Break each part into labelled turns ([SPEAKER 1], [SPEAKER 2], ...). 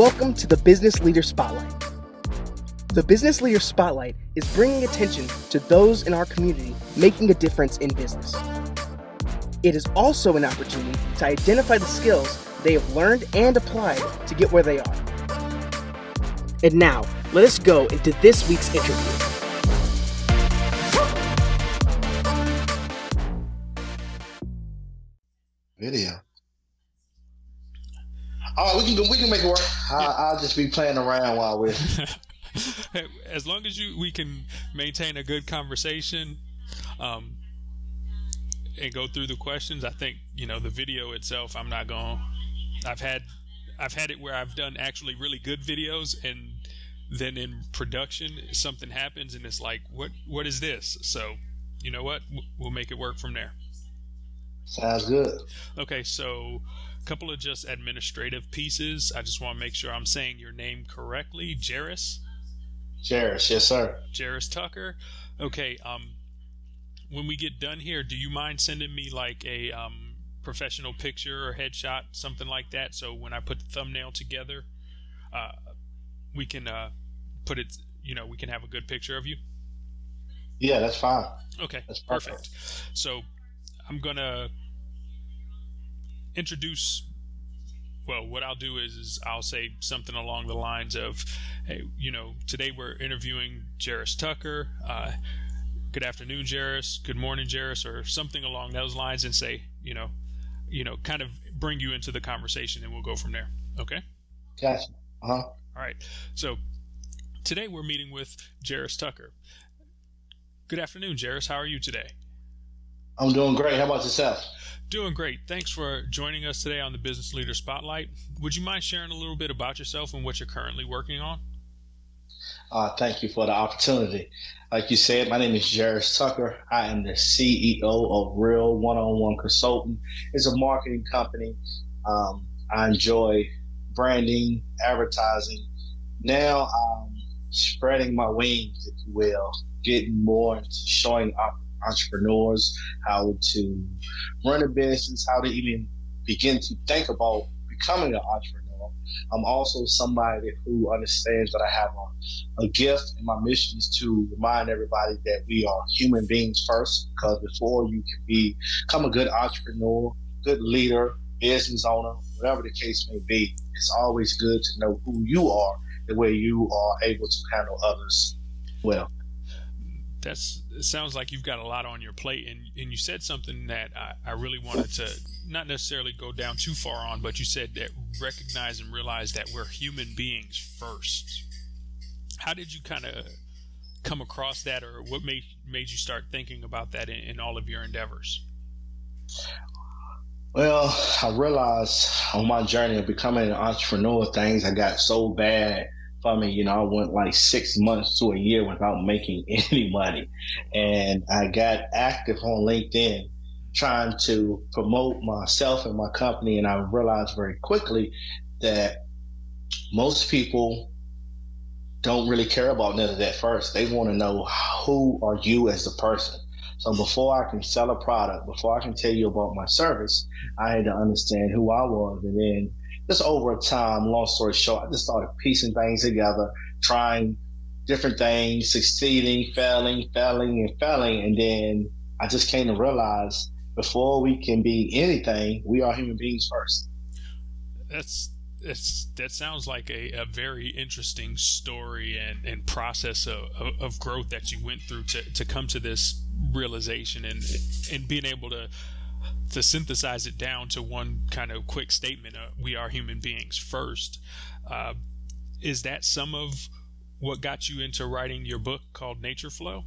[SPEAKER 1] Welcome to the Business Leader Spotlight. The Business Leader Spotlight is bringing attention to those in our community making a difference in business. It is also an opportunity to identify the skills they have learned and applied to get where they are. And now, let us go into this week's interview.
[SPEAKER 2] Video. All right, we can make it work. I'll just be playing around while we're.
[SPEAKER 3] As long as we can maintain a good conversation, and go through the questions. I think the video itself. I've had it where I've done actually really good videos, and then in production something happens and it's like, what is this? So you know what? We'll make it work from there.
[SPEAKER 2] Sounds good.
[SPEAKER 3] Okay, so a couple of just administrative pieces. I just want to make sure I'm saying your name correctly. Jairus?
[SPEAKER 2] Jairus, yes, sir.
[SPEAKER 3] Jairus Tucker. Okay, when we get done here, do you mind sending me like a professional picture or headshot, something like that, so when I put the thumbnail together, we can put it, we can have a good picture of you?
[SPEAKER 2] Yeah, that's fine.
[SPEAKER 3] Okay,
[SPEAKER 2] that's
[SPEAKER 3] perfect. So I'm going to introduce, what I'll do is I'll say something along the lines of, hey, today we're interviewing Jairus Tucker. Good afternoon, Jairus. Good morning, Jairus, or something along those lines, and say, kind of bring you into the conversation, and we'll go from there. Okay?
[SPEAKER 2] Gotcha.
[SPEAKER 3] All right. So today we're meeting with Jairus Tucker. Good afternoon, Jairus. How are you today?
[SPEAKER 2] I'm doing great. How about yourself?
[SPEAKER 3] Doing great. Thanks for joining us today on the Business Leader Spotlight. Would you mind sharing a little bit about yourself and what you're currently working on?
[SPEAKER 2] Thank you for the opportunity. Like you said, my name is Jairus Tucker. I am the CEO of Real One-on-One Consulting. It's a marketing company. I enjoy branding, advertising. Now I'm spreading my wings, if you will, getting more into showing entrepreneurs how to run a business, how to even begin to think about becoming an entrepreneur. I'm also somebody who understands that I have a gift, and my mission is to remind everybody that we are human beings first, because before you can become a good entrepreneur, good leader, business owner, whatever the case may be, it's always good to know who you are, the way you are able to handle others well.
[SPEAKER 3] It sounds like you've got a lot on your plate, and you said something that I really wanted to not necessarily go down too far on, but you said that recognize and realize that we're human beings first. How did you kind of come across that, or what made you start thinking about that in all of your endeavors?
[SPEAKER 2] Well, I realized on my journey of becoming an entrepreneur, things I got so bad for me. I went like 6 months to a year without making any money. And I got active on LinkedIn trying to promote myself and my company. And I realized very quickly that most people don't really care about none of that first. They want to know, who are you as a person? So before I can sell a product, before I can tell you about my service, I had to understand who I was. And then just over time, long story short, I just started piecing things together, trying different things, succeeding, failing. And then I just came to realize, before we can be anything, we are human beings first.
[SPEAKER 3] That sounds like a very interesting story and process of growth that you went through to come to this realization and being able to synthesize it down to one kind of quick statement. We are human beings first. Is that some of what got you into writing your book called Nature Flow?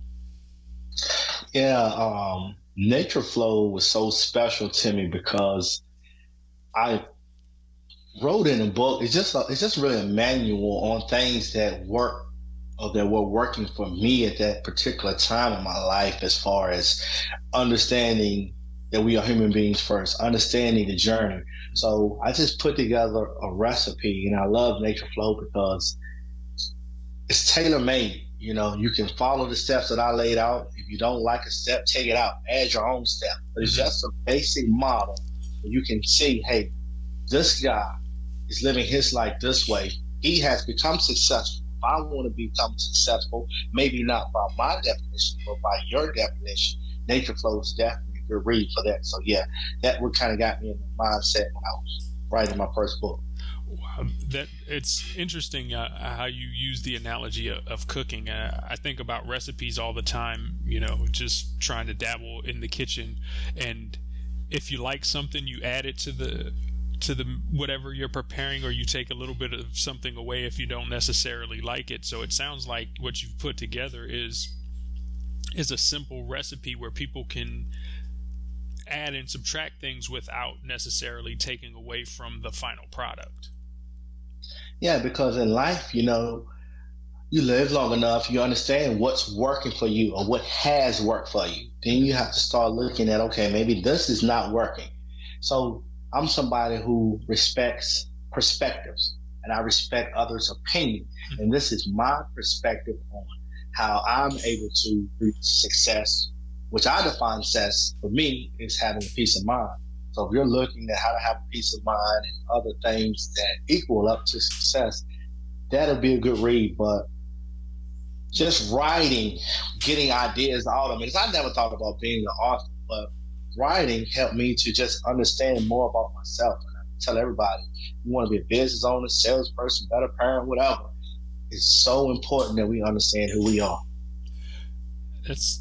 [SPEAKER 2] Yeah, Nature Flow was so special to me because I wrote in a book. It's just really a manual on things that work, or that were working for me at that particular time in my life, as far as understanding that we are human beings first, understanding the journey. So I just put together a recipe, and I love Nature Flow because it's tailor-made. You can follow the steps that I laid out. If you don't like a step, take it out, add your own step. But it's just a basic model. You can see, hey, this guy is living his life this way. He has become successful. If I want to become successful, maybe not by my definition, but by your definition, Nature Flow is definitely a good read for that. So yeah, that what kind of got me in the mindset when I was writing my first book.
[SPEAKER 3] Wow, that it's interesting how you use the analogy of cooking. I think about recipes all the time, just trying to dabble in the kitchen, and if you like something, you add it to the whatever you're preparing, or you take a little bit of something away if you don't necessarily like it. So it sounds like what you've put together is a simple recipe where people can add and subtract things without necessarily taking away from the final product.
[SPEAKER 2] Yeah, because in life, you live long enough, you understand what's working for you or what has worked for you. Then you have to start looking at, okay, maybe this is not working. So I'm somebody who respects perspectives, and I respect others' opinion. And this is my perspective on how I'm able to reach success, which I define success for me is having a peace of mind. So if you're looking at how to have a peace of mind and other things that equal up to success, that'll be a good read. But just writing, getting ideas out of me, because I never thought about being an author, but writing helped me to just understand more about myself. And I tell everybody, you want to be a business owner, salesperson, better parent, whatever. It's so important that we understand who we are.
[SPEAKER 3] That's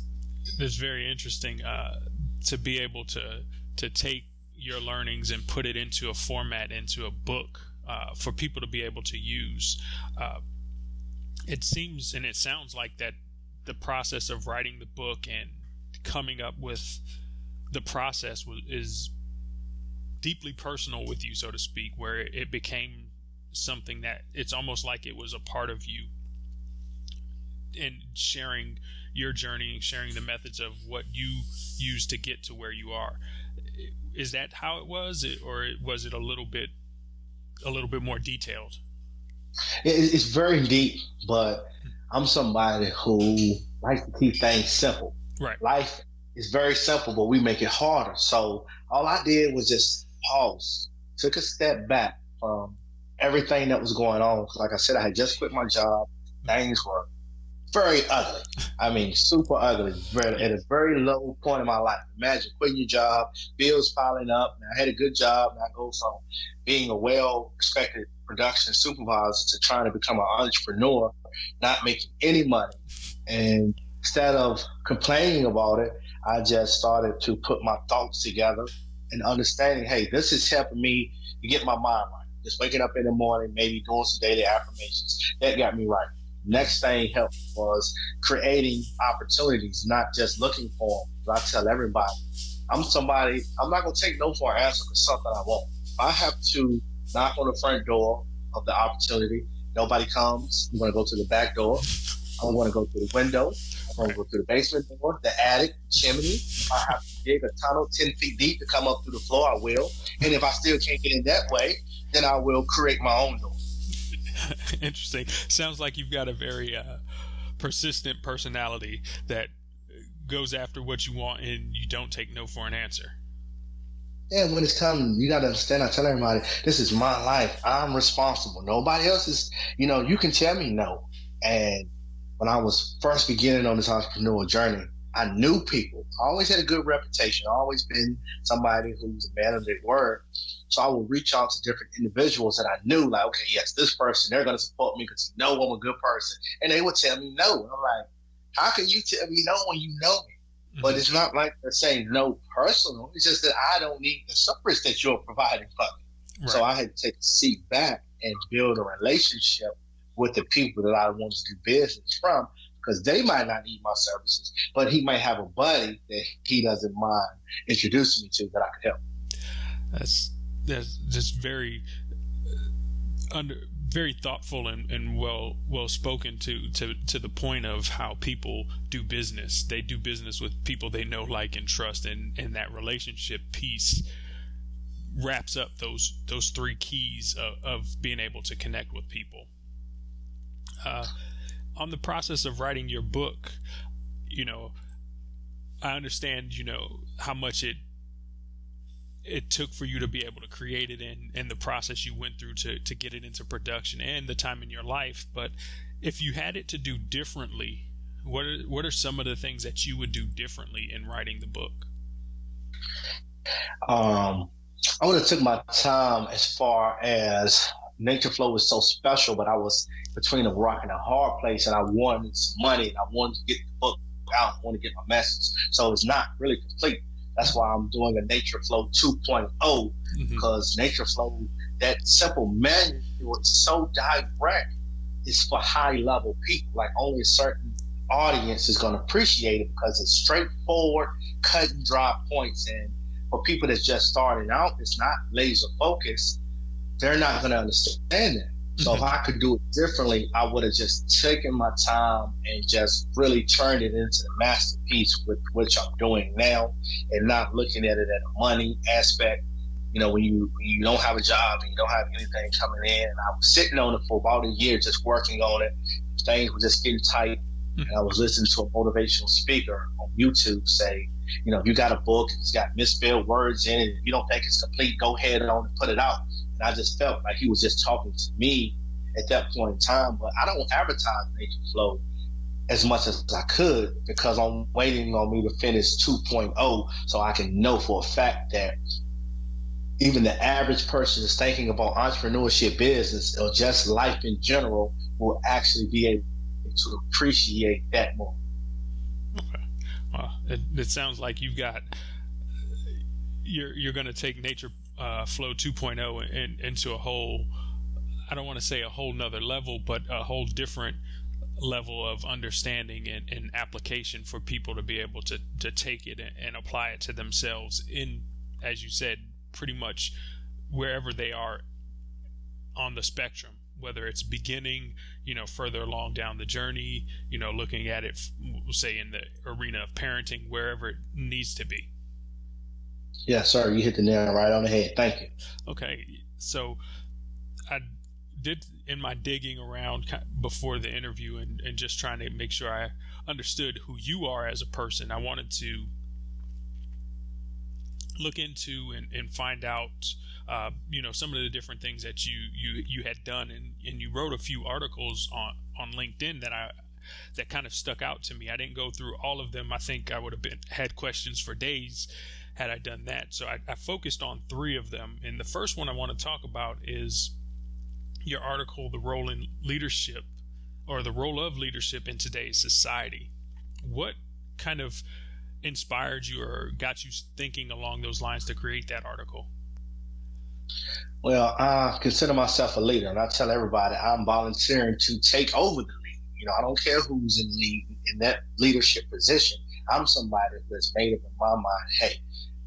[SPEAKER 3] very interesting to be able to take your learnings and put it into a format, into a book for people to be able to use. It seems and it sounds like that the process of writing the book and coming up with the process is deeply personal with you, so to speak, where it became something that it's almost like it was a part of you, and sharing your journey and sharing the methods of what you used to get to where you are. Is that how it was, or was it a little bit more detailed?
[SPEAKER 2] It's very deep, but I'm somebody who likes to keep things simple.
[SPEAKER 3] Right.
[SPEAKER 2] Life is very simple, but we make it harder. So all I did was just pause, took a step back from everything that was going on. Like I said, I had just quit my job. Things were very ugly. I mean, super ugly. At a very low point in my life. Imagine quitting your job, bills piling up. And I had a good job, and I go from being a well-respected production supervisor to trying to become an entrepreneur, not making any money. And instead of complaining about it, I just started to put my thoughts together and understanding, hey, this is helping me to get my mind right. Just waking up in the morning, maybe doing some daily affirmations. That got me right. Next thing helped was creating opportunities, not just looking for them. I tell everybody, I'm not going to take no for an answer for something I want. If I have to knock on the front door of the opportunity, nobody comes, I'm going to go to the back door. I'm going to go through the window. I'm going to go through the basement door, the attic, chimney. If I have to dig a tunnel 10 feet deep to come up through the floor, I will. And if I still can't get in that way, then I will create my own door.
[SPEAKER 3] Interesting. Sounds like you've got a very persistent personality that goes after what you want, and you don't take no for an answer.
[SPEAKER 2] Yeah, when it's coming, you got to understand. I tell everybody, this is my life. I'm responsible. Nobody else is, you can tell me no. And when I was first beginning on this entrepreneurial journey, I knew people. I always had a good reputation. I always been somebody who was a man of their word. So I would reach out to different individuals that I knew, like, okay, yes, this person, they're going to support me because you know I'm a good person. And they would tell me no. And I'm like, how can you tell me no when you know me? Mm-hmm. But it's not like they're saying no personal. It's just that I don't need the service that you're providing for me. Right. So I had to take a seat back and build a relationship with the people that I wanted to do business from, because they might not need my services, but he might have a buddy that he doesn't mind introducing me to that I could help.
[SPEAKER 3] That's just very very thoughtful and well spoken to the point of how people do business. They do business with people they know, like, and trust, and that relationship piece wraps up those three keys of being able to connect with people. On the process of writing your book, I understand, how much it it took for you to be able to create it, and the process you went through to get it into production, and the time in your life. But if you had it to do differently, what are some of the things that you would do differently in writing the book?
[SPEAKER 2] I would have took my time. As far as Nature Flow was so special, but I was between a rock and a hard place, and I wanted some money, and I wanted to get the book out, I wanted to get my message. So it's not really complete. That's why I'm doing a Nature Flow 2.0, because Nature Flow, that simple manual, is so direct. It's for high level people. Like, only a certain audience is going to appreciate it, because it's straightforward, cut and dry points. And for people that's just starting out, it's not laser focused. They're not going to understand that. So if I could do it differently, I would have just taken my time and just really turned it into the masterpiece, with which I'm doing now, and not looking at it at a money aspect. You know, when you don't have a job and you don't have anything coming in, and I was sitting on it for about a year just working on it. Things were just getting tight. And I was listening to a motivational speaker on YouTube say, you know, if you got a book and it's got misspelled words in it, if you don't think it's complete, go ahead on and put it out. And I just felt like he was just talking to me at that point in time. But I don't advertise Nature Flow as much as I could, because I'm waiting on me to finish 2.0 so I can know for a fact that even the average person that's thinking about entrepreneurship, business, or just life in general will actually be able to appreciate that more.
[SPEAKER 3] Okay. Well, it sounds like you're going to take Nature Flow 2.0 into a whole, I don't want to say a whole nother level, but a whole different level of understanding and application for people to be able to take it and apply it to themselves in, as you said, pretty much wherever they are on the spectrum, whether it's beginning, you know, further along down the journey, you know, looking at it, say, in the arena of parenting, wherever it needs to be.
[SPEAKER 2] Yeah, sir, you hit the nail right on the head. Thank you.
[SPEAKER 3] Okay, so I did, in my digging around before the interview and just trying to make sure I understood who you are as a person, I wanted to look into and find out, you know, some of the different things that you had done, and you wrote a few articles on LinkedIn that kind of stuck out to me. I didn't go through all of them. I think I would have had questions for days had I done that. So I focused on 3 of them. And the first one I want to talk about is your article, The Role in Leadership, or the Role of Leadership in Today's Society. What kind of inspired you or got you thinking along those lines to create that article?
[SPEAKER 2] Well, I consider myself a leader, and I tell everybody I'm volunteering to take over the lead. You know, I don't care who's in that leadership position. I'm somebody that's made up in my mind, hey,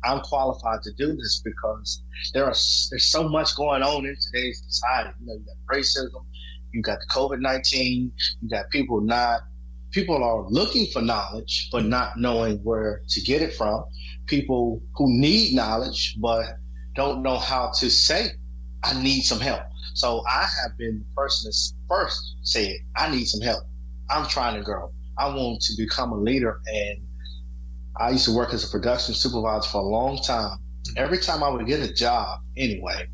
[SPEAKER 2] I'm qualified to do this, because there's so much going on in today's society. You know, you got racism, you got the COVID-19, you got people are looking for knowledge but not knowing where to get it from. People who need knowledge but don't know how to say, I need some help. So I have been the person that's first said, I need some help. I'm trying to grow. I want to become a leader. And I used to work as a production supervisor for a long time. Every time I would get a job anyway,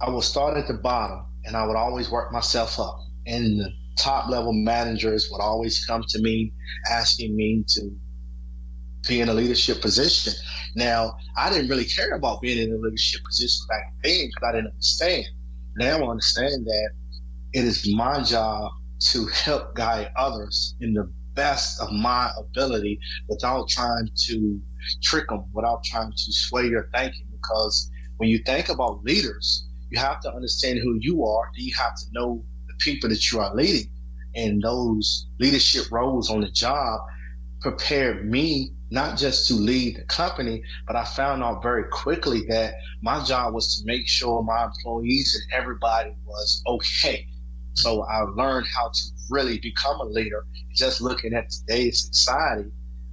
[SPEAKER 2] I would start at the bottom and I would always work myself up. And the top level managers would always come to me asking me to be in a leadership position. Now, I didn't really care about being in a leadership position back then because I didn't understand. Now I understand that it is my job to help guide others in the best of my ability without trying to trick them, without trying to sway your thinking. Because when you think about leaders, you have to understand who you are. You have to know the people that you are leading. And those leadership roles on the job prepared me not just to lead the company, but I found out very quickly that my job was to make sure my employees and everybody was okay. So I learned how to really become a leader. Just looking at today's society,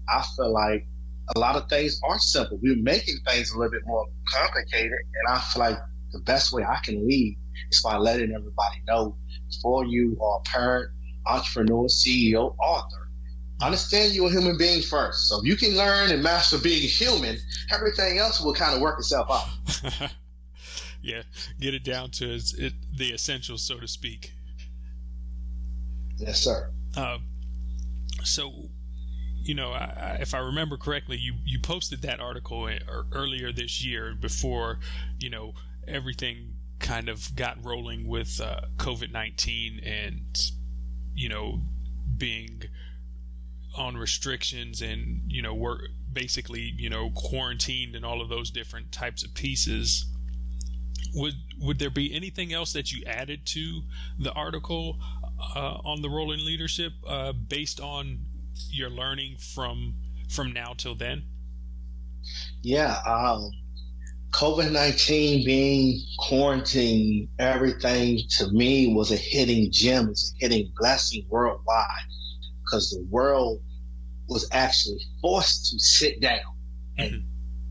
[SPEAKER 2] I feel like a lot of things are simple. We're making things a little bit more complicated. And I feel like the best way I can lead is by letting everybody know, before you are a parent, entrepreneur, CEO, author, Understand you're a human being first. So if you can learn and master being human, everything else will kind of work itself out.
[SPEAKER 3] Yeah, get it down to the essentials, so to speak.
[SPEAKER 2] Yes, sir.
[SPEAKER 3] So, if I remember correctly, you posted that article earlier this year before, everything kind of got rolling with COVID-19 and, being on restrictions and, we're basically, quarantined and all of those different types of pieces. Would there be anything else that you added to the article on the role in leadership based on your learning from now till then?
[SPEAKER 2] Yeah, COVID-19 being quarantined, everything to me was a hidden gem. It's a hidden blessing worldwide because the world was actually forced to sit down. And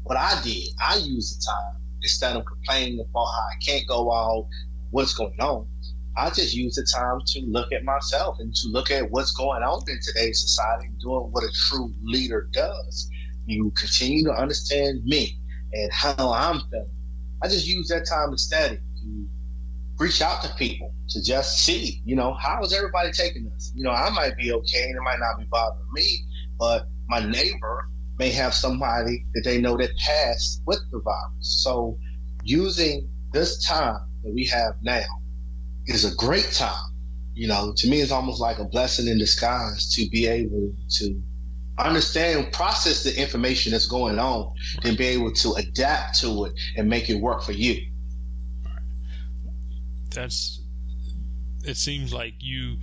[SPEAKER 2] what I did, I used the time instead of complaining about how I can't go out, what's going on. I just use the time to look at myself and to look at what's going on in today's society, doing what a true leader does. You continue to understand me and how I'm feeling. I just use that time to study, to reach out to people, to just see, how is everybody taking this? I might be okay and it might not be bothering me, but my neighbor may have somebody that they know that passed with the virus. So using this time that we have now is a great time. To me, it's almost like a blessing in disguise to be able to understand, process the information that's going on, and be able to adapt to it and make it work for you.
[SPEAKER 3] It seems like you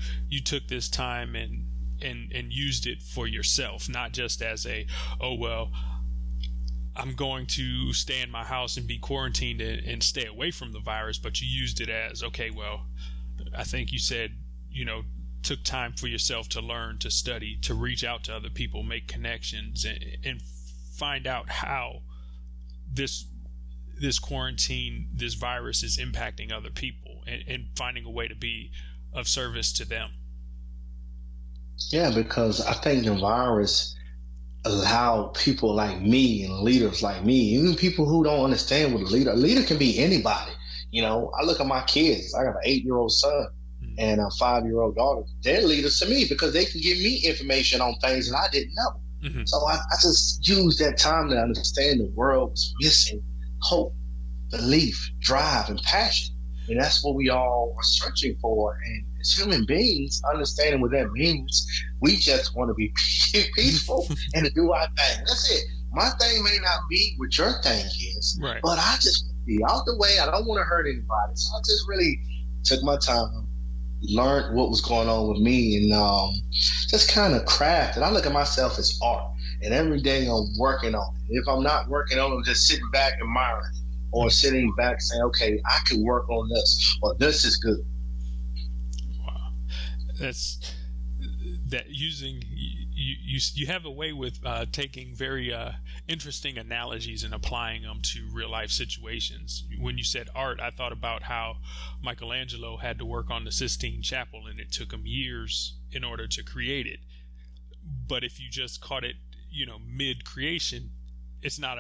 [SPEAKER 3] took this time and used it for yourself, not just as I'm going to stay in my house and be quarantined and stay away from the virus, but you used it as, I think you said, took time for yourself to learn, to study, to reach out to other people, make connections, and find out how this quarantine, this virus is impacting other people and finding a way to be of service to them.
[SPEAKER 2] Yeah, because I think the virus allowed people like me and leaders like me, even people who don't understand what a leader can be anybody. I look at my kids. I got an 8-year-old son and a 5-year-old daughter. They're leaders to me because they can give me information on things that I didn't know. So I just used that time to understand the world was missing hope, belief, drive, and passion. And that's what we all are searching for. And as human beings, understanding what that means, we just want to be peaceful and to do our thing. That's it. My thing may not be what your thing is,
[SPEAKER 3] right,
[SPEAKER 2] but I just want to be out the way. I don't want to hurt anybody. So I just really took my time, learned what was going on with me, and just kind of crafted. I look at myself as art, and every day I'm working on it. If I'm not working on it, I'm just sitting back admiring it, or sitting back saying, okay, I can work on this, or this is good.
[SPEAKER 3] Wow. You have a way with taking very interesting analogies and applying them to real life situations. When you said art, I thought about how Michelangelo had to work on the Sistine Chapel and it took him years in order to create it. But if you just caught it, mid creation, it's not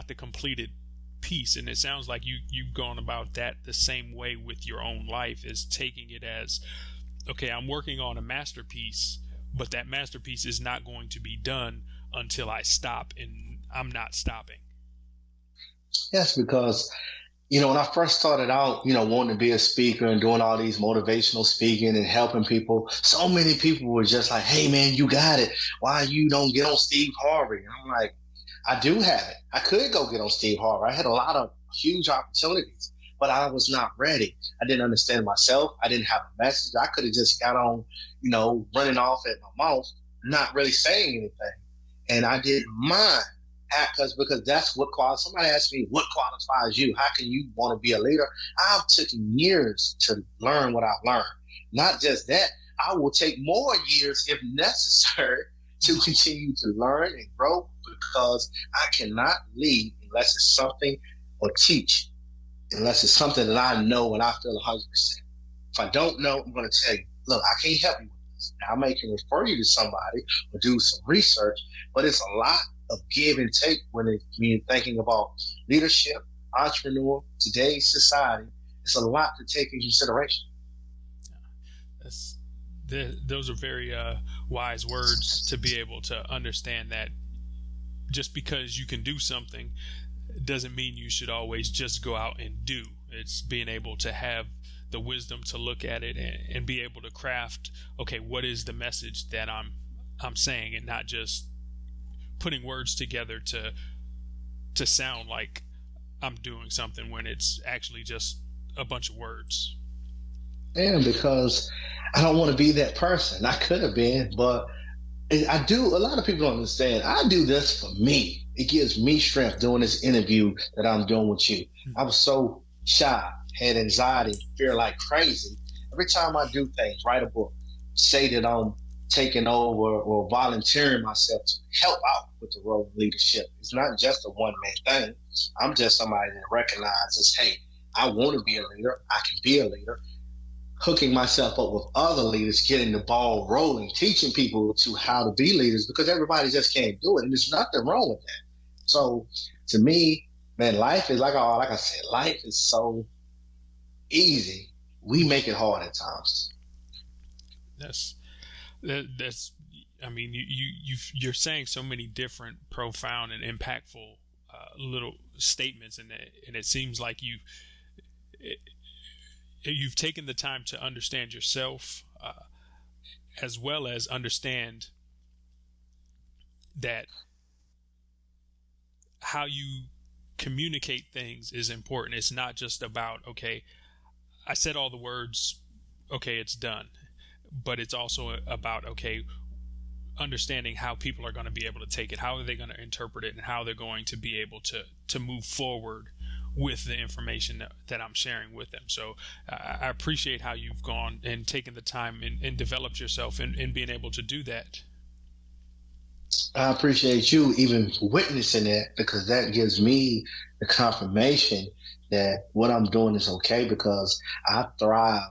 [SPEAKER 3] the completed piece. And it sounds like you've gone about that the same way with your own life, is taking it as, okay, I'm working on a masterpiece, but that masterpiece is not going to be done until I stop, and I'm not stopping.
[SPEAKER 2] Yes, because, when I first started out, wanting to be a speaker and doing all these motivational speaking and helping people, so many people were just like, hey, man, you got it. Why you don't get on Steve Harvey? And I'm like, I do have it. I could go get on Steve Harvey. I had a lot of huge opportunities, but I was not ready. I didn't understand myself. I didn't have a message. I could have just got on, running off at my mouth, not really saying anything. And I didn't mind because that's what qualifies. Somebody asked me, what qualifies you? How can you want to be a leader? I've taken years to learn what I've learned. Not just that, I will take more years if necessary to continue to learn and grow, because I cannot lead unless it's something, or teach unless it's something that I know and I feel 100%. If I don't know, I'm going to tell you, look, I can't help you with this. things. Now, I may can refer you to somebody or do some research, but it's a lot of give and take when you're thinking about leadership, entrepreneur, today's society. It's a lot to take in consideration.
[SPEAKER 3] Those are very wise words, to be able to understand that just because you can do something doesn't mean you should always just go out and do. It's being able to have the wisdom to look at it and be able to craft, okay, what is the message that I'm saying, and not just putting words together to sound like I'm doing something when it's actually just a bunch of words.
[SPEAKER 2] And because I don't want to be that person. I could have been, but I do. A lot of people don't understand. I do this for me. It gives me strength doing this interview that I'm doing with you. I was so shy, had anxiety, fear like crazy. Every time I do things, write a book, say that I'm taking over or volunteering myself to help out with the role of leadership. It's not just a one-man thing. I'm just somebody that recognizes, hey, I want to be a leader. I can be a leader. Hooking myself up with other leaders, getting the ball rolling, teaching people to how to be leaders, because everybody just can't do it. And there's nothing wrong with that. So to me, man, life is like I said, life is so easy. We make it hard at times.
[SPEAKER 3] That's I mean, you're saying so many different profound and impactful little statements, and it seems like you've taken the time to understand yourself, as well as understand that how you communicate things is important. It's not just about, okay, I said all the words, okay, it's done. But it's also about, okay, understanding how people are going to be able to take it, how are they going to interpret it, and how they're going to be able to move forward with the information that I'm sharing with them. So I appreciate how you've gone and taken the time and developed yourself in being able to do that.
[SPEAKER 2] I appreciate you even witnessing that, because that gives me the confirmation that what I'm doing is okay, because I thrive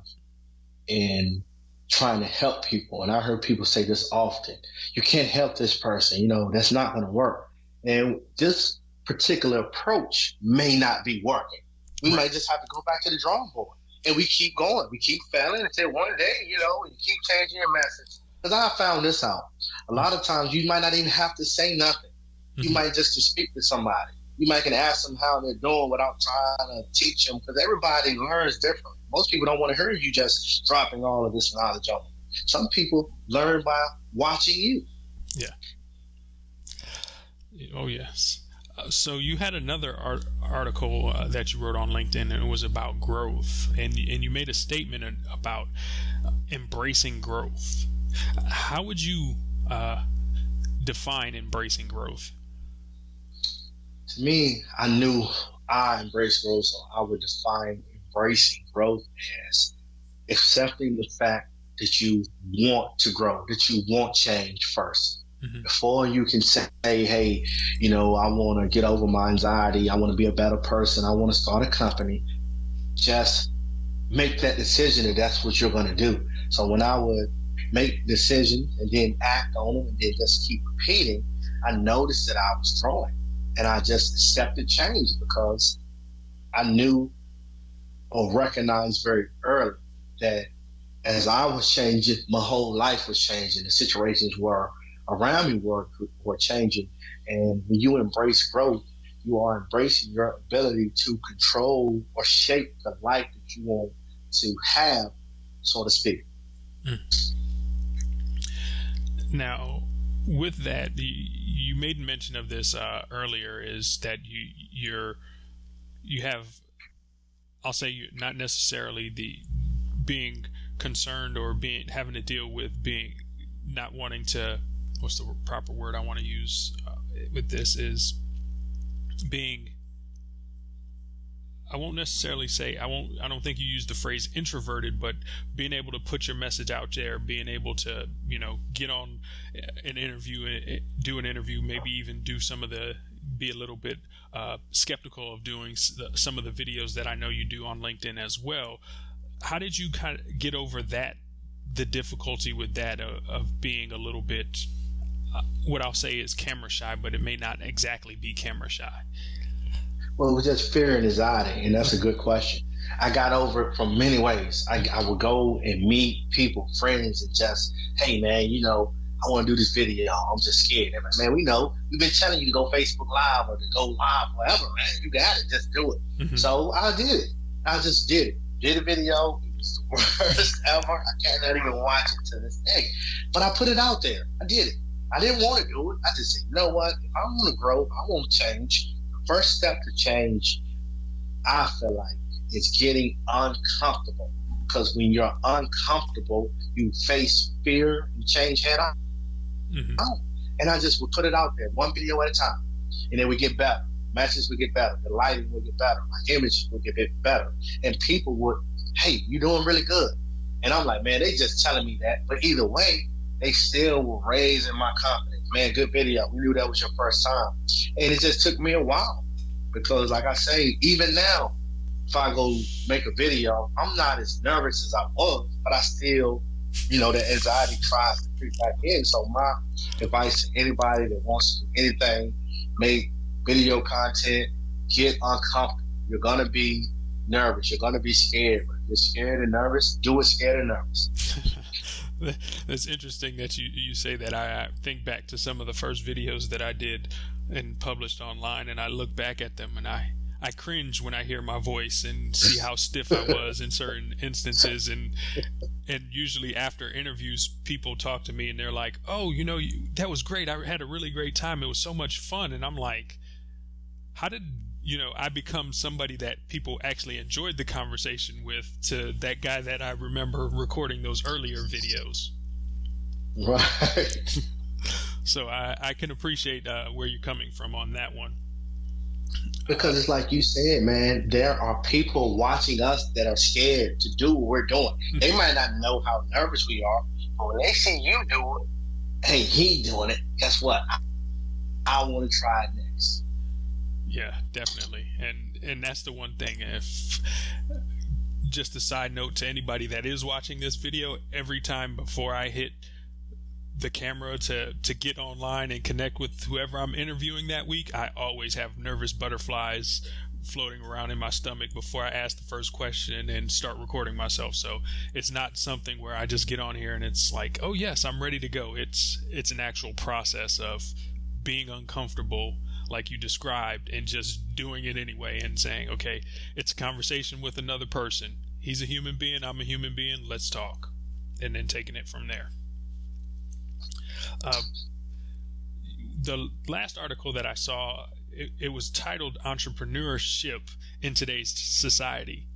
[SPEAKER 2] in trying to help people. And I heard people say this often: you can't help this person, that's not going to work. And this particular approach may not be working. We might just have to go back to the drawing board, and we keep going. We keep failing until one day, you keep changing your message. Because I found this out. A lot of times you might not even have to say nothing. You might just to speak to somebody. You might can ask them how they're doing without trying to teach them, because everybody learns differently. Most people don't want to hear you just dropping all of this knowledge on them. Some people learn by watching you.
[SPEAKER 3] Yeah. Oh, yes. So you had another article that you wrote on LinkedIn, and it was about growth, and you made a statement about embracing growth. How would you define embracing growth?
[SPEAKER 2] To me, I knew I embraced growth, so I would define embracing growth as accepting the fact that you want to grow, that you want change first. Before you can say, hey, I want to get over my anxiety, I want to be a better person, I want to start a company, just make that decision that that's what you're going to do. So when I would make decisions and then act on them and then just keep repeating, I noticed that I was growing, and I just accepted change, because I knew or recognized very early that as I was changing, my whole life was changing. The situations around me were changing. And when you embrace growth, you are embracing your ability to control or shape the life that you want to have, so to speak.
[SPEAKER 3] Now, with that, you made mention of this earlier, is that you have, I'll say, you not necessarily the being concerned or having to deal with being not wanting to, what's the proper word I want to use with this, is being, I won't necessarily say, I don't think you use the phrase introverted, but being able to put your message out there, being able to, get on an interview, do an interview, maybe even be a little bit skeptical of doing some of the videos that I know you do on LinkedIn as well. How did you kind of get over that the difficulty with that of being a little bit, what I'll say is camera shy, but it may not exactly be camera shy?
[SPEAKER 2] Well, it was just fear and anxiety, and that's a good question. I got over it from many ways. I would go and meet people, friends, and just, hey man, I want to do this video. I'm just scared. They're like, man, we know. We've been telling you to go Facebook Live or to go live, whatever, man. You got it. Just do it.
[SPEAKER 3] Mm-hmm.
[SPEAKER 2] So I did it. I just did it. Did a video. It was the worst ever. I cannot even watch it to this day. But I put it out there. I did it. I didn't want to do it. I just said, you know what? If I want to grow, I want to change. The first step to change, I feel like, is getting uncomfortable. Because when you're uncomfortable, you face fear and change head on.
[SPEAKER 3] Mm-hmm.
[SPEAKER 2] And I just would put it out there, one video at a time. And then we get better. Matches would get better. The lighting would get better. My image would get better. And people would, hey, you're doing really good. And I'm like, man, they just telling me that. But either way, they still were raising my confidence. Man, good video. We knew that was your first time. And it just took me a while. Because like I say, even now, if I go make a video, I'm not as nervous as I was, but I still, the anxiety tries to creep back in. So my advice to anybody that wants to do anything, make video content, get uncomfortable. You're going to be nervous. You're going to be scared. But if you're scared and nervous, do it scared and nervous.
[SPEAKER 3] That's interesting that you say that. I think back to some of the first videos that I did and published online, and I look back at them and I cringe when I hear my voice and see how stiff I was in certain instances. And usually after interviews, people talk to me and they're like, oh, that was great. I had a really great time. It was so much fun. And I'm like, how did, I become somebody that people actually enjoyed the conversation with to that guy that I remember recording those earlier videos?
[SPEAKER 2] Right.
[SPEAKER 3] So I can appreciate where you're coming from on that one.
[SPEAKER 2] Because it's like you said, man, there are people watching us that are scared to do what we're doing. They might not know how nervous we are, but when they see you do it, hey, he doing it, guess what? I want to try it next.
[SPEAKER 3] Yeah, definitely. And that's the one thing. If just a side note to anybody that is watching this video, every time before I hit the camera to get online and connect with whoever I'm interviewing that week, I always have nervous butterflies floating around in my stomach before I ask the first question and start recording myself. So it's not something where I just get on here and it's like, oh yes, I'm ready to go. It's an actual process of being uncomfortable like you described and just doing it anyway and saying, okay, it's a conversation with another person. He's a human being, I'm a human being, let's talk. And then taking it from there. The last article that I saw, it was titled "Entrepreneurship in Today's Society."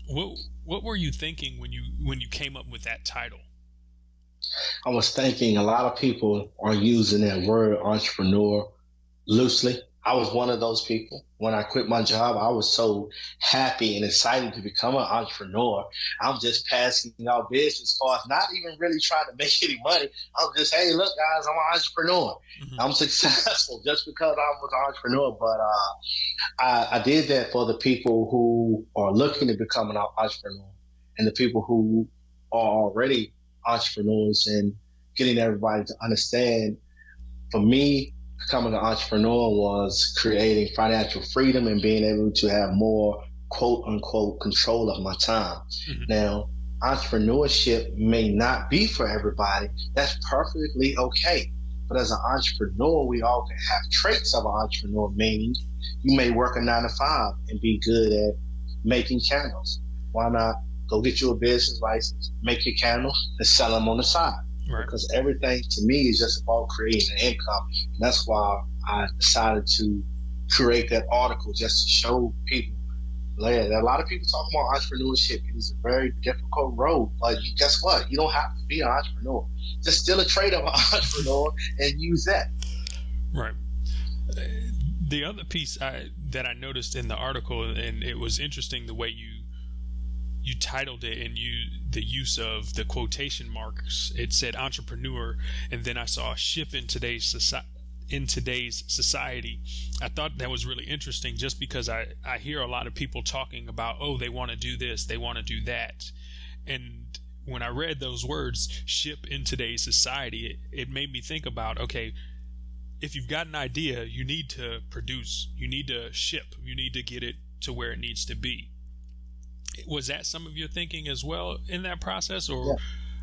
[SPEAKER 3] What were you thinking when you came up with that title?
[SPEAKER 2] I was thinking a lot of people are using that word entrepreneur loosely. I was one of those people. When I quit my job, I was so happy and excited to become an entrepreneur. I'm just passing out business cards, not even really trying to make any money. I'm just, hey, look, guys, I'm an entrepreneur. Mm-hmm. I'm successful just because I was an entrepreneur. But I did that for the people who are looking to become an entrepreneur and the people who are already entrepreneurs and getting everybody to understand. For me, becoming an entrepreneur was creating financial freedom and being able to have more quote unquote control of my time. Mm-hmm. Now, entrepreneurship may not be for everybody. That's perfectly okay. But as an entrepreneur, we all can have traits of an entrepreneur, meaning you may work a 9-to-5 and be good at making candles. Why not go get you a business license, make your candles, and sell them on the side? Right. Because everything to me is just about creating an income. And that's why I decided to create that article, just to show people. There are a lot of people talking about entrepreneurship. It is a very difficult road, but guess what? You don't have to be an entrepreneur. Just steal a trait of an entrepreneur and use that.
[SPEAKER 3] Right. The other piece that I noticed in the article, and it was interesting the way you titled it and the use of the quotation marks. It said entrepreneur, and then I saw ship in today's society. I thought that was really interesting just because I hear a lot of people talking about, oh, they want to do this, they want to do that. And when I read those words, ship in today's society, it made me think about, okay, if you've got an idea, you need to produce, you need to ship, you need to get it to where it needs to be. Was that some of your thinking as well in that process, or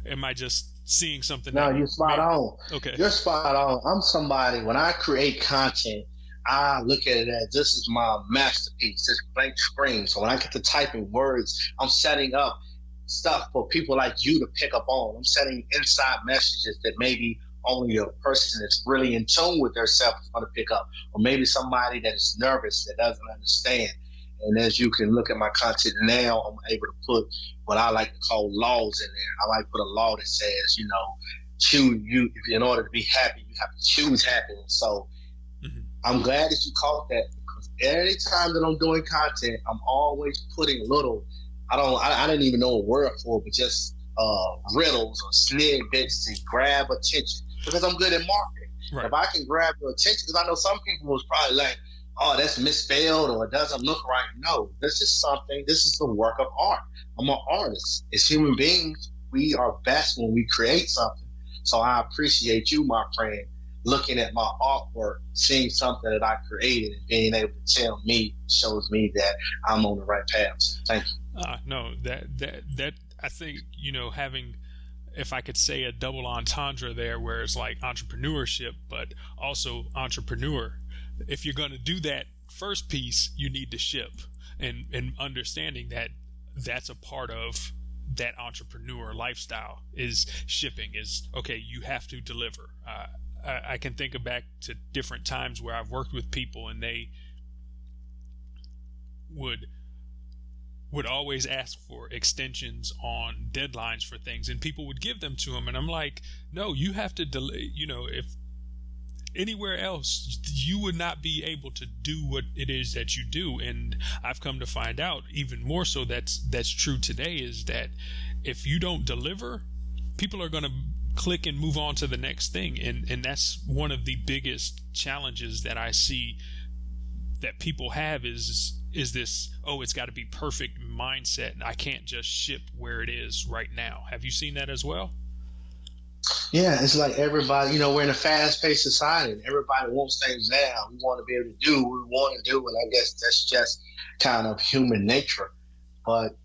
[SPEAKER 3] am I just seeing something?
[SPEAKER 2] No, you're spot on.
[SPEAKER 3] Okay.
[SPEAKER 2] You're spot on. I'm somebody, when I create content, I look at it as this is my masterpiece, this blank screen. So when I get to typing words, I'm setting up stuff for people like you to pick up on. I'm setting inside messages that maybe only a person that's really in tune with themselves is going to pick up, or maybe somebody that is nervous that doesn't understand. And as you can look at my content now, I'm able to put what I like to call laws in there. I like to put a law that says, choose you. If in order to be happy, you have to choose happiness. So I'm glad that you caught that, because every time that I'm doing content, I'm always putting little. I didn't even know a word for it, but just riddles or snippets to grab attention, because I'm good at marketing.
[SPEAKER 3] Right.
[SPEAKER 2] If I can grab your attention, because I know some people was probably like, oh, that's misspelled or it doesn't look right. No, this is the work of art. I'm an artist. As human beings, we are best when we create something. So I appreciate you, my friend, looking at my artwork, seeing something that I created and being able to tell me, shows me that I'm on the right path. So thank you.
[SPEAKER 3] No, that I think, having, if I could say, a double entendre there, where it's like entrepreneurship, but also entrepreneur. If you're going to do that first piece, you need to ship, and understanding that that's a part of that entrepreneur lifestyle is shipping. Is okay, you have to deliver. I can think back to different times where I've worked with people and they would always ask for extensions on deadlines for things, and people would give them to them, and I'm like, no, you have to delay. If anywhere else, you would not be able to do what it is that you do. And I've come to find out even more so that's true today, is that if you don't deliver, people are going to click and move on to the next thing. And that's one of the biggest challenges that I see that people have is this, it's got to be perfect mindset, and I can't just ship where it is right now. Have you seen that as well?
[SPEAKER 2] Yeah, it's like everybody, we're in a fast-paced society, and everybody wants things now. We want to be able to do what we want to do, and I guess that's just kind of human nature. But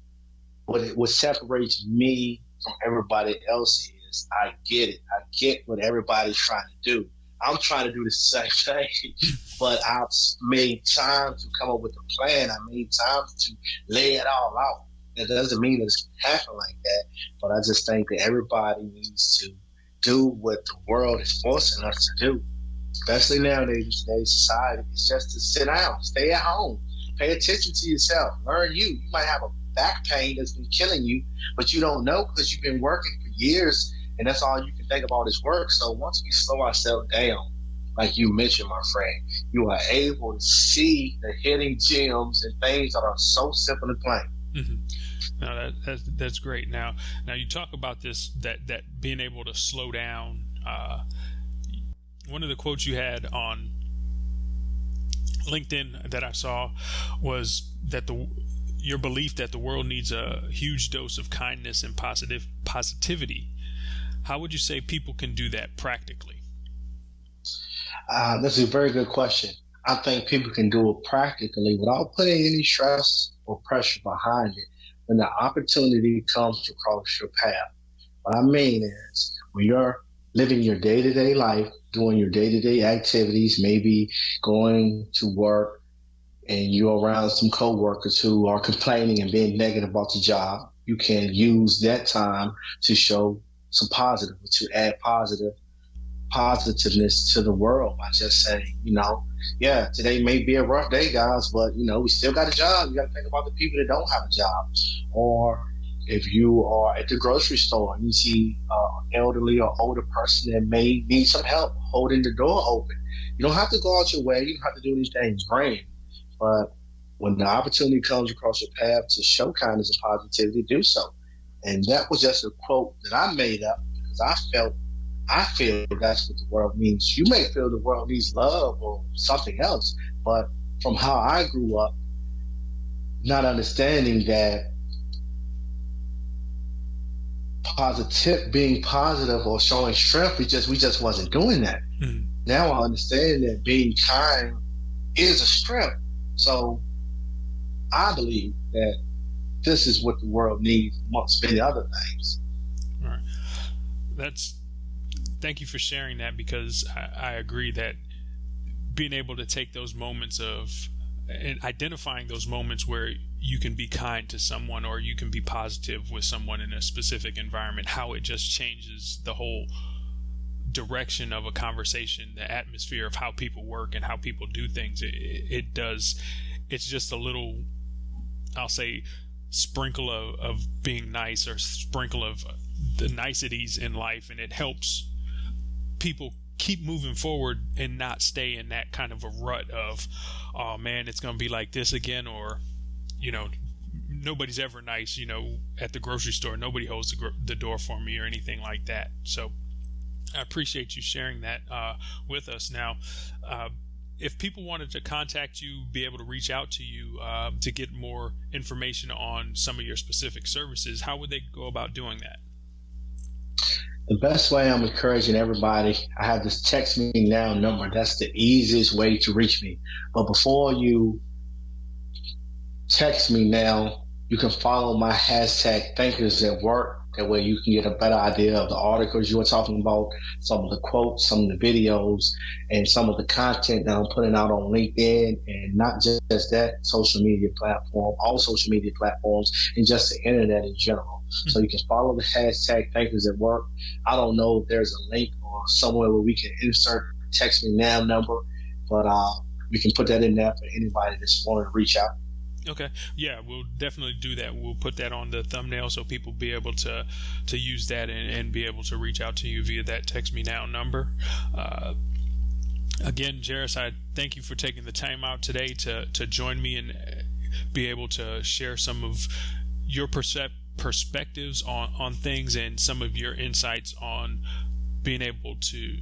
[SPEAKER 2] what separates me from everybody else is I get it. I get what everybody's trying to do. I'm trying to do the same thing, but I've made time to come up with a plan. I made time to lay it all out. It doesn't mean it's happen like that, but I just think that everybody needs to do what the world is forcing us to do, especially nowadays, today's society. It's just to sit down, stay at home, pay attention to yourself, learn you. You might have a back pain that's been killing you, but you don't know because you've been working for years, and that's all you can think about is work. So once we slow ourselves down, like you mentioned, my friend, you are able to see the hidden gems and things that are so simple and plain.
[SPEAKER 3] Mm-hmm. No, that's great. Now you talk about this, that being able to slow down. One of the quotes you had on LinkedIn that I saw was that your belief that the world needs a huge dose of kindness and positivity. How would you say people can do that practically?
[SPEAKER 2] That's a very good question. I think people can do it practically without putting any stress or pressure behind it when the opportunity comes across your path. What I mean is, when you're living your day-to-day life, doing your day-to-day activities, maybe going to work, and you're around some coworkers who are complaining and being negative about the job, you can use that time to show some positive, to add positiveness to the world by just saying, yeah, today may be a rough day, guys, but we still got a job. You got to think about the people that don't have a job. Or if you are at the grocery store and you see an elderly or older person that may need some help holding the door open, you don't have to go out your way. You don't have to do anything grand. But when the opportunity comes across your path to show kindness and positivity, do so. And that was just a quote that I made up because I feel that's what the world needs. You may feel the world needs love or something else, but from how I grew up, not understanding that being positive or showing strength. We just wasn't doing that. Mm-hmm. Now I understand that being kind is a strength. So I believe that this is what the world needs amongst many other things.
[SPEAKER 3] All right. Thank you for sharing that, because I agree that being able to take those moments and identifying those moments where you can be kind to someone or you can be positive with someone in a specific environment, how it just changes the whole direction of a conversation, the atmosphere of how people work and how people do things. It does. It's just a little, I'll say, sprinkle of being nice, or sprinkle of the niceties in life, and it helps people keep moving forward and not stay in that kind of a rut of, oh man, it's going to be like this again, or, nobody's ever nice, at the grocery store, nobody holds the door for me or anything like that. So I appreciate you sharing that with us. Now, if people wanted to contact you, be able to reach out to you to get more information on some of your specific services, how would they go about doing that?
[SPEAKER 2] The best way, I'm encouraging everybody, I have this text me now number. That's the easiest way to reach me. But before you text me now, you can follow my hashtag Thinkers at Work. That way you can get a better idea of the articles you were talking about, some of the quotes, some of the videos, and some of the content that I'm putting out on LinkedIn, and not just that social media platform, all social media platforms, and just the internet in general. Mm-hmm. So you can follow the hashtag Thinkers at Work. I don't know if there's a link or somewhere where we can insert text me now number, but we can put that in there for anybody that's wanting to reach out.
[SPEAKER 3] Okay. Yeah, we'll definitely do that. We'll put that on the thumbnail so people be able to use that and be able to reach out to you via that text me now number. Again, Jairus, I thank you for taking the time out today to join me and be able to share some of your perspectives on things and some of your insights on being able to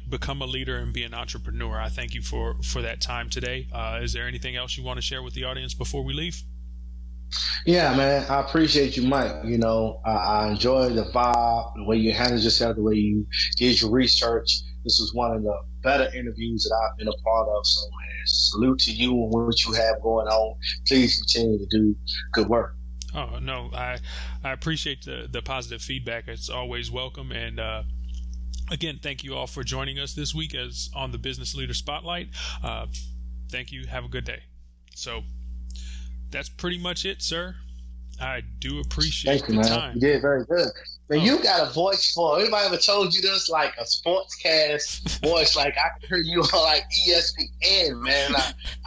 [SPEAKER 3] become a leader and be an entrepreneur. I thank you for that time today. Is there anything else you want to share with the audience before we leave?
[SPEAKER 2] Yeah, man, I appreciate you, Mike. I enjoy the vibe, the way you handled yourself, the way you did your research. This was one of the better interviews that I've been a part of. So, man, salute to you and what you have going on. Please continue to do good work.
[SPEAKER 3] Oh, no, I appreciate the positive feedback. It's always welcome. And, again, thank you all for joining us this week as on the Business Leader Spotlight. Thank you. Have a good day. So that's pretty much it, sir. I do appreciate the time.
[SPEAKER 2] You did very good. Man, you got a voice for, anybody ever told you this, like a sportscast voice, like I can hear you on like ESPN, man.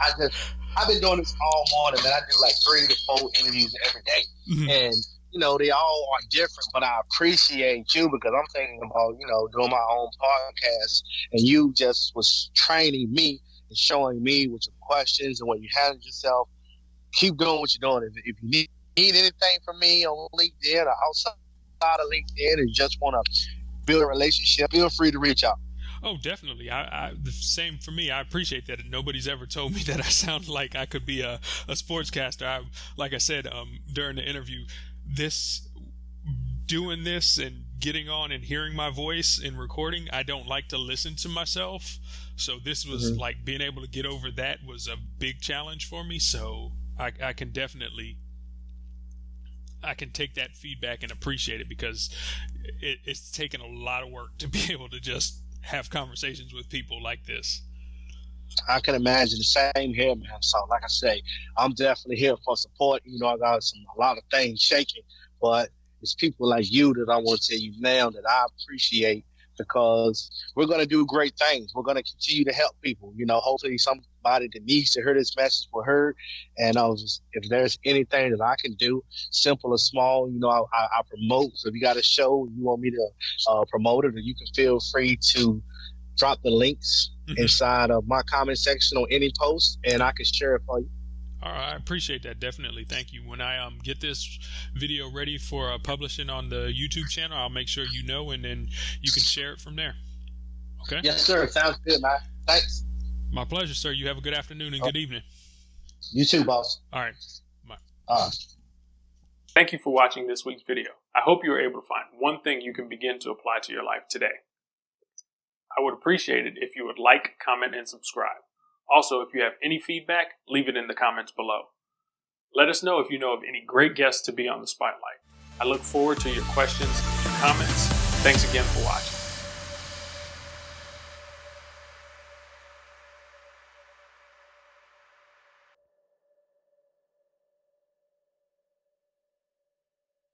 [SPEAKER 2] I've been doing this all morning, man. I do like 3 to 4 interviews every day. Mm-hmm. And they all are different, but I appreciate you because I'm thinking about, doing my own podcast, and you just was training me and showing me with your questions and when you handle yourself. Keep doing what you're doing. If you need anything from me on LinkedIn or outside of LinkedIn and just want to build a relationship, feel free to reach out.
[SPEAKER 3] Oh, definitely. The same for me. I appreciate that. Nobody's ever told me that I sound like I could be a sportscaster. Like I said during the interview, doing this and getting on and hearing my voice in recording, I don't like to listen to myself. So this was like being able to get over that was a big challenge for me. So I can definitely, I can take that feedback and appreciate it because it's taken a lot of work to be able to just have conversations with people like this.
[SPEAKER 2] I can imagine the same here, man. So like I say, I'm definitely here for support. I got a lot of things shaking, but it's people like you that I want to tell you now that I appreciate, because we're going to do great things. We're going to continue to help people. Hopefully somebody that needs to hear this message will hear. And if there's anything that I can do, simple or small, I promote. So if you got a show, you want me to promote it, or you can feel free to drop the links inside of my comment section on any post, and I can share it for you.
[SPEAKER 3] All right, I appreciate that. Definitely. Thank you. When I get this video ready for publishing on the YouTube channel, I'll make sure you know, and then you can share it from there. Okay?
[SPEAKER 2] Yes, sir. Sounds good, man. Thanks.
[SPEAKER 3] My pleasure, sir. You have a good afternoon and good evening.
[SPEAKER 2] You too, boss.
[SPEAKER 3] All right. Bye.
[SPEAKER 2] All right.
[SPEAKER 3] Thank you for watching this week's video. I hope you were able to find one thing you can begin to apply to your life today. I would appreciate it if you would like, comment, and subscribe. Also, if you have any feedback, leave it in the comments below. Let us know if you know of any great guests to be on the spotlight. I look forward to your questions and comments. Thanks again for watching.